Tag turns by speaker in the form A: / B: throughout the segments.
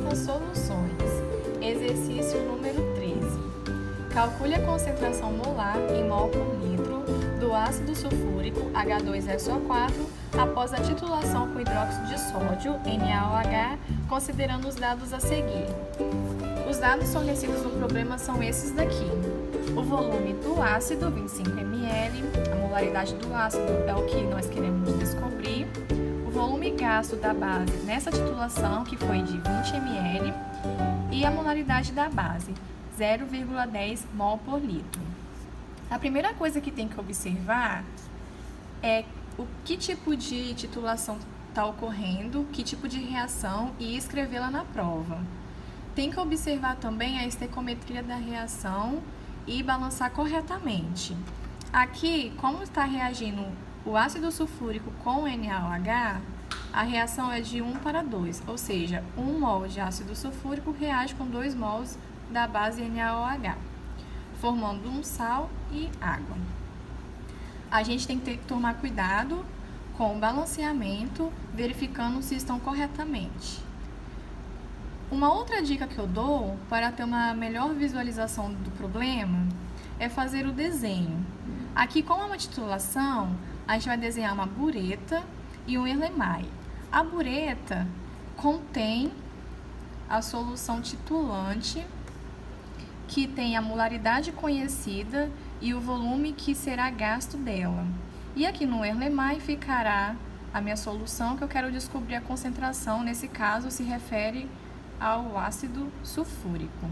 A: nas soluções. Exercício número 13. Calcule a concentração molar em mol por litro do ácido sulfúrico H2SO4 após a titulação com hidróxido de sódio, NaOH, considerando os dados a seguir. Os dados fornecidos no problema são esses daqui. O volume do ácido, 25 ml, a molaridade do ácido é o que nós queremos descobrir. O volume gasto da base nessa titulação, que foi de 20 ml, e a molaridade da base, 0,10 mol por litro. A primeira coisa que tem que observar é o que tipo de titulação está ocorrendo, que tipo de reação e escrevê-la na prova. Tem que observar também a estequiometria da reação e balançar corretamente. Aqui, como está reagindo o ácido sulfúrico com NaOH, a reação é de 1 para 2, ou seja, 1 mol de ácido sulfúrico reage com 2 mols da base NaOH, formando um sal e água. A gente tem que tomar cuidado com o balanceamento, verificando se estão corretamente. Uma outra dica que eu dou para ter uma melhor visualização do problema é fazer o desenho. Aqui, como é uma titulação, a gente vai desenhar uma bureta e um Erlenmeyer. A bureta contém a solução titulante, que tem a molaridade conhecida e o volume que será gasto dela. E aqui no Erlenmeyer ficará a minha solução, que eu quero descobrir a concentração, nesse caso se refere ao ácido sulfúrico.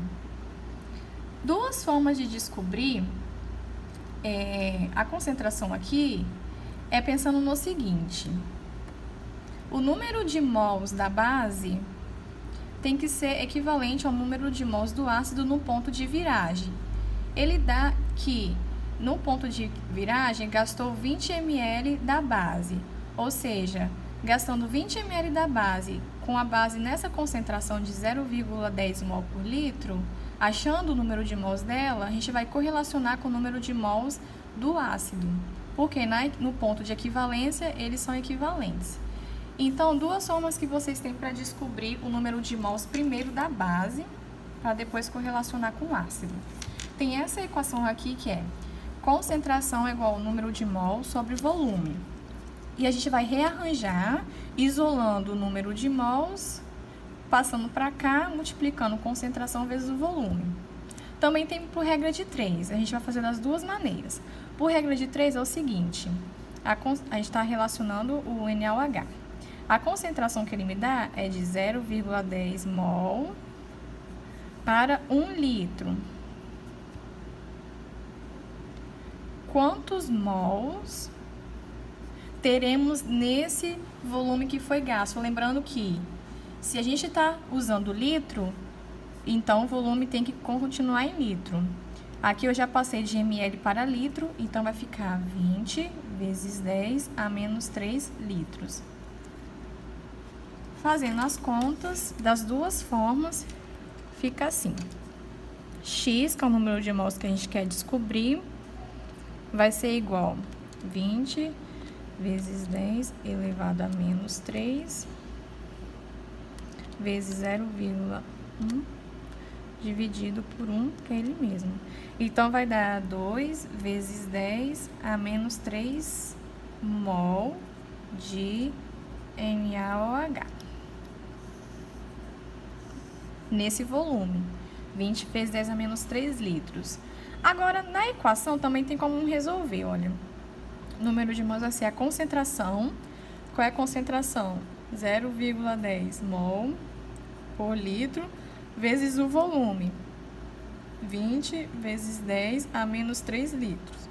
A: Duas formas de descobrir a concentração aqui é pensando no seguinte: o número de mols da base tem que ser equivalente ao número de mols do ácido no ponto de viragem. Ele dá que no ponto de viragem gastou 20 ml da base, ou seja, gastando 20 ml da base com a base nessa concentração de 0,10 mol por litro, achando o número de mols dela, a gente vai correlacionar com o número de mols do ácido, porque no ponto de equivalência eles são equivalentes. Então, duas formas que vocês têm para descobrir o número de mols primeiro da base, para depois correlacionar com o ácido. Tem essa equação aqui que é concentração igual ao número de mols sobre volume. E a gente vai rearranjar, isolando o número de mols, passando para cá, multiplicando concentração vezes o volume. Também tem por regra de 3, a gente vai fazer das duas maneiras. Por regra de 3 é o seguinte, a gente está relacionando o NaOH. A concentração que ele me dá é de 0,10 mol para 1 litro. Quantos mols teremos nesse volume que foi gasto? Lembrando que se a gente está usando litro, então o volume tem que continuar em litro. Aqui eu já passei de ml para litro, então vai ficar 20 vezes 10 a menos 3 litros. Fazendo as contas das duas formas, fica assim. X, que é o número de mols que a gente quer descobrir, vai ser igual a 20 vezes 10 elevado a menos 3 vezes 0,1 dividido por 1, que é ele mesmo. Então, vai dar 2 vezes 10 a menos 3 mol de NaOH. Nesse volume, 20 vezes 10 a menos 3 litros. Agora, na equação também tem como resolver, olha. O número de mols vai ser a concentração. Qual é a concentração? 0,10 mol por litro vezes o volume. 20 vezes 10 a menos 3 litros.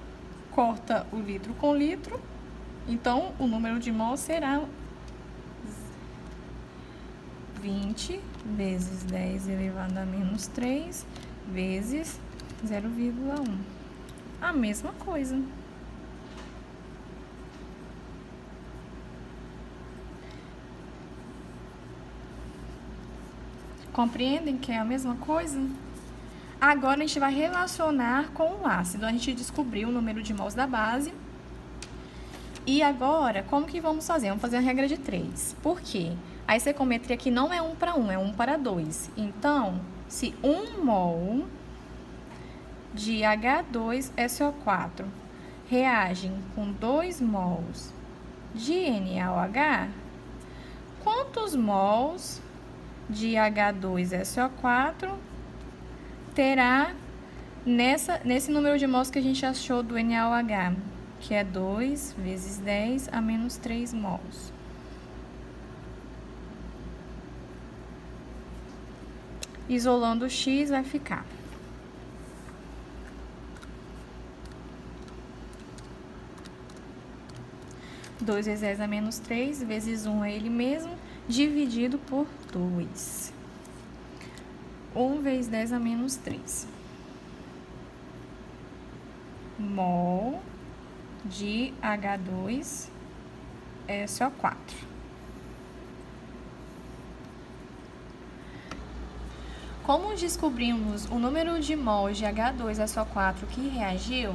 A: Corta o litro com litro, então o número de mol será 20 vezes 10 elevado a menos 3 vezes 0,1. A mesma coisa. Compreendem que é a mesma coisa? Agora, a gente vai relacionar com o ácido. A gente descobriu o número de mols da base. E agora, como que vamos fazer? Vamos fazer a regra de 3. Por quê? A estequiometria aqui não é 1 para 1, é 1 para 2. Então, se 1 mol de H2SO4 reagem com 2 mols de NaOH, quantos mols de H2SO4 terá nesse número de mols que a gente achou do NaOH, que é 2 vezes 10 a menos 3 mols. Isolando o X, vai ficar 2 vezes 10 a menos 3, vezes 1 é ele mesmo, dividido por 2. 1 vezes 10 a menos 3. Mol de H2SO4. Como descobrimos o número de mols de H2SO4 que reagiu,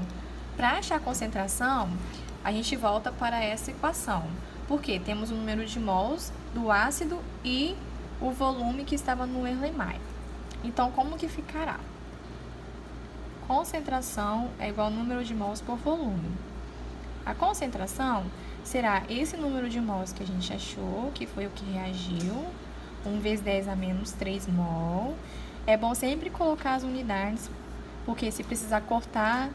A: para achar a concentração, a gente volta para essa equação, porque temos o número de mols do ácido e o volume que estava no Erlenmeyer. Então, como que ficará? Concentração é igual ao número de mols por volume. A concentração será esse número de mols que a gente achou, que foi o que reagiu, 1 vezes 10 a menos 3 mol. É bom sempre colocar as unidades, porque se precisar cortar,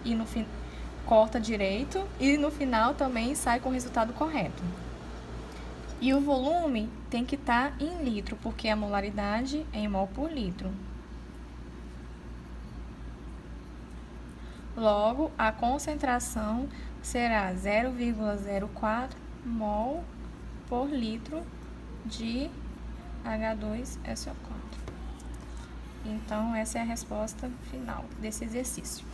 A: corta direito e no final também sai com o resultado correto. E o volume tem que estar em litro, porque a molaridade é em mol por litro. Logo, a concentração será 0,04 mol por litro de H2SO4. Então, essa é a resposta final desse exercício.